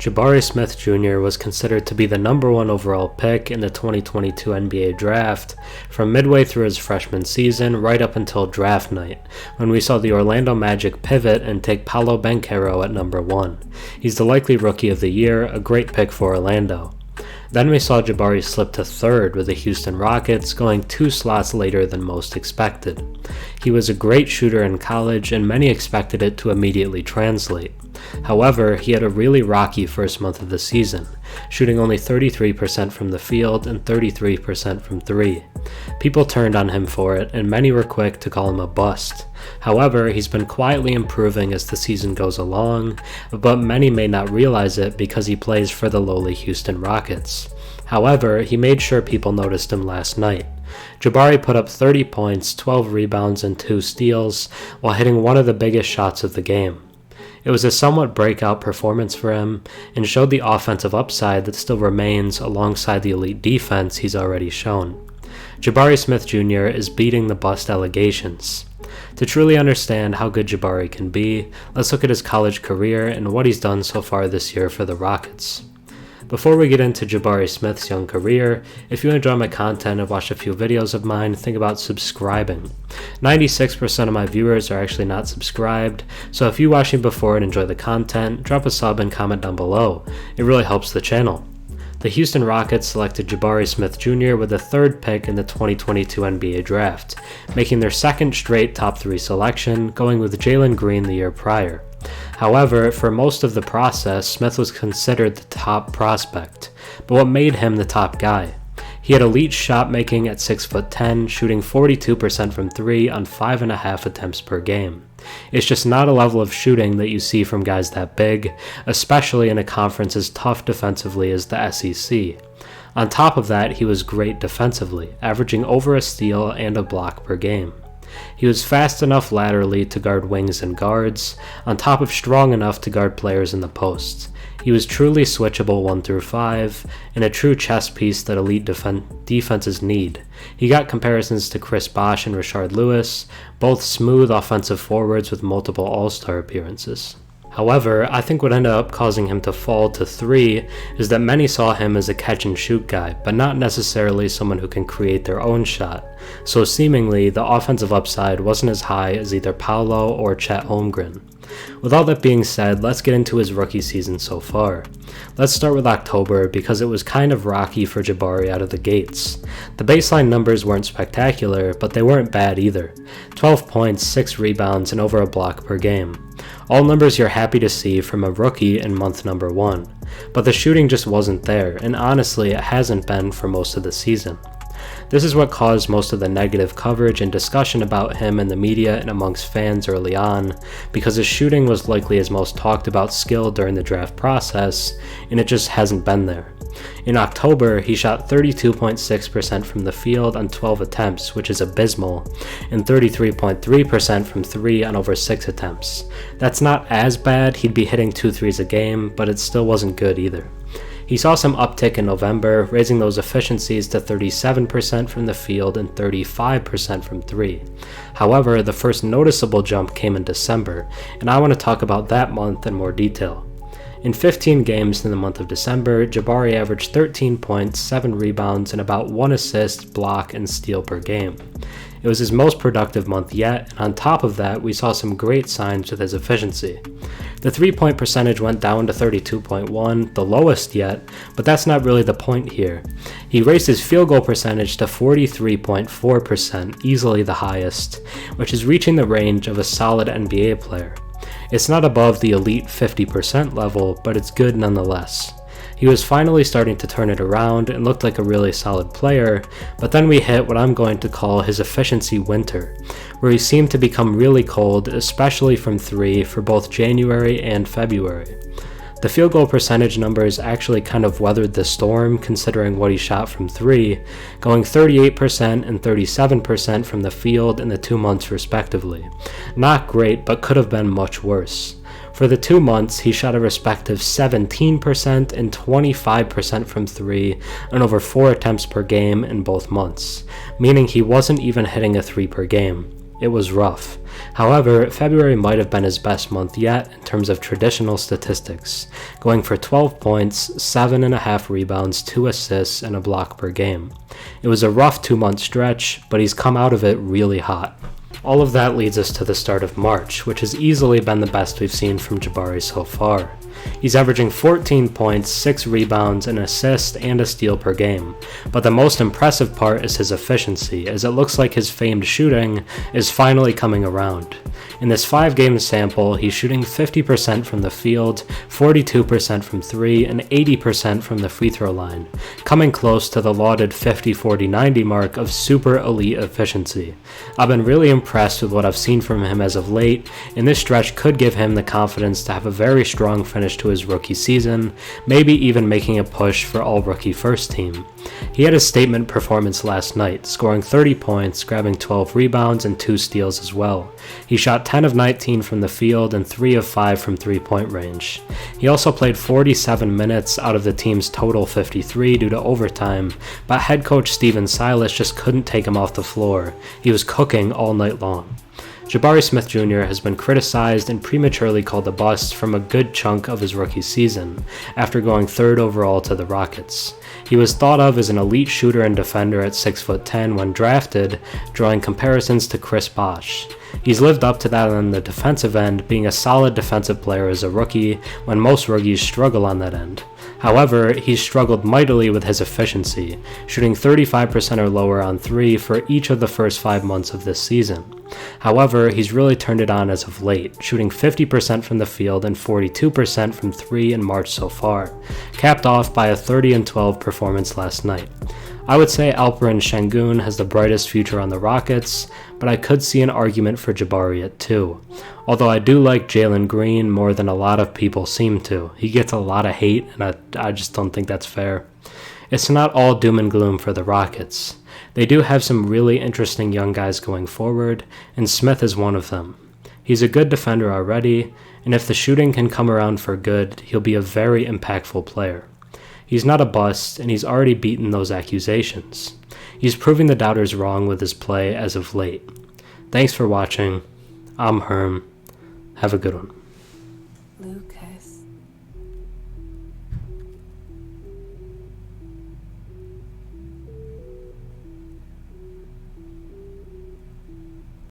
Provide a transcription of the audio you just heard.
Jabari Smith Jr. was considered to be the number one overall pick in the 2022 NBA draft from midway through his freshman season right up until draft night, when we saw the Orlando Magic pivot and take Paolo Banchero at number 1. He's the likely rookie of the year, a great pick for Orlando. Then we saw Jabari slip to 3rd with the Houston Rockets, going 2 slots later than most expected. He was a great shooter in college, and many expected it to immediately translate. However, he had a really rocky first month of the season, shooting only 33% from the field and 33% from 3. People turned on him for it, and many were quick to call him a bust. However, he's been quietly improving as the season goes along, but many may not realize it because he plays for the lowly Houston Rockets. However, he made sure people noticed him last night. Jabari put up 30 points, 12 rebounds, and 2 steals, while hitting one of the biggest shots of the game. It was a somewhat breakout performance for him, and showed the offensive upside that still remains alongside the elite defense he's already shown. Jabari Smith Jr. is beating the bust allegations. To truly understand how good Jabari can be, let's look at his college career and what he's done so far this year for the Rockets. Before we get into Jabari Smith's young career, if you enjoy my content and watch a few videos of mine, think about subscribing. 96% of my viewers are actually not subscribed, so if you watch me before and enjoy the content, drop a sub and comment down below. It really helps the channel. The Houston Rockets selected Jabari Smith Jr. with the 3rd pick in the 2022 NBA draft, making their 2nd straight top 3 selection, going with Jalen Green the year prior. However, for most of the process, Smith was considered the top prospect. But what made him the top guy? He had elite shot making at 6'10", shooting 42% from 3 on 5.5 attempts per game. It's just not a level of shooting that you see from guys that big, especially in a conference as tough defensively as the SEC. On top of that, he was great defensively, averaging over a steal and a block per game. He was fast enough laterally to guard wings and guards, on top of strong enough to guard players in the post. He was truly switchable 1 through 5, and a true chess piece that elite defenses need. He got comparisons to Chris Bosh and Rashard Lewis, both smooth offensive forwards with multiple All-Star appearances. However, I think what ended up causing him to fall to 3 is that many saw him as a catch-and-shoot guy, but not necessarily someone who can create their own shot, so seemingly the offensive upside wasn't as high as either Paolo or Chet Holmgren. With all that being said, let's get into his rookie season so far. Let's start with October because it was kind of rocky for Jabari out of the gates. The baseline numbers weren't spectacular, but they weren't bad either. 12 points, 6 rebounds, and over a block per game. All numbers you're happy to see from a rookie in month number 1. But the shooting just wasn't there, and honestly it hasn't been for most of the season. This is what caused most of the negative coverage and discussion about him in the media and amongst fans early on, because his shooting was likely his most talked about skill during the draft process, and it just hasn't been there. In October, he shot 32.6% from the field on 12 attempts, which is abysmal, and 33.3% from 3 on over 6 attempts. That's not as bad, he'd be hitting 2 threes a game, but it still wasn't good either. He saw some uptick in November, raising those efficiencies to 37% from the field and 35% from 3. However, the first noticeable jump came in December, and I want to talk about that month in more detail. In 15 games in the month of December, Jabari averaged 13 points, 7 rebounds, and about 1 assist, block, and steal per game. It was his most productive month yet, and on top of that, we saw some great signs with his efficiency. The 3-point percentage went down to 32.1, the lowest yet, but that's not really the point here. He raised his field goal percentage to 43.4%, easily the highest, which is reaching the range of a solid NBA player. It's not above the elite 50% level, but it's good nonetheless. He was finally starting to turn it around and looked like a really solid player, but then we hit what I'm going to call his efficiency winter, where he seemed to become really cold, especially from 3 for both January and February. The field goal percentage numbers actually kind of weathered the storm considering what he shot from 3, going 38% and 37% from the field in the 2 months respectively. Not great, but could have been much worse. For the 2 months, he shot a respective 17% and 25% from 3 on over 4 attempts per game in both months, meaning he wasn't even hitting a 3 per game. It was rough. However, February might have been his best month yet in terms of traditional statistics, going for 12 points, 7.5 rebounds, 2 assists, and a block per game. It was a rough 2-month stretch, but he's come out of it really hot. All of that leads us to the start of March, which has easily been the best we've seen from Jabari so far. He's averaging 14 points, 6 rebounds, an assist, and a steal per game. But the most impressive part is his efficiency, as it looks like his famed shooting is finally coming around. In this 5-game sample, he's shooting 50% from the field, 42% from 3, and 80% from the free throw line, coming close to the lauded 50-40-90 mark of super elite efficiency. I've been really impressed with what I've seen from him as of late, and this stretch could give him the confidence to have a very strong finish to his rookie season, maybe even making a push for all-rookie first team. He had a statement performance last night, scoring 30 points, grabbing 12 rebounds, and 2 steals as well. He shot 10 of 19 from the field and 3 of 5 from three-point range. He also played 47 minutes out of the team's total 53 due to overtime, but head coach Stephen Silas just couldn't take him off the floor. He was cooking all night long. Jabari Smith Jr. has been criticized and prematurely called a bust from a good chunk of his rookie season, after going 3rd overall to the Rockets. He was thought of as an elite shooter and defender at 6'10" when drafted, drawing comparisons to Chris Bosh. He's lived up to that on the defensive end, being a solid defensive player as a rookie when most rookies struggle on that end. However, he's struggled mightily with his efficiency, shooting 35% or lower on 3 for each of the first 5 months of this season. However, he's really turned it on as of late, shooting 50% from the field and 42% from 3 in March so far, capped off by a 30-12 performance last night. I would say Alperen Sengun has the brightest future on the Rockets, but I could see an argument for Jabari at 2. Although I do like Jalen Green more than a lot of people seem to. He gets a lot of hate, and I just don't think that's fair. It's not all doom and gloom for the Rockets. They do have some really interesting young guys going forward, and Smith is one of them. He's a good defender already, and if the shooting can come around for good, he'll be a very impactful player. He's not a bust, and he's already beaten those accusations. He's proving the doubters wrong with his play as of late. Thanks for watching. I'm Herm. Have a good one. Lucas.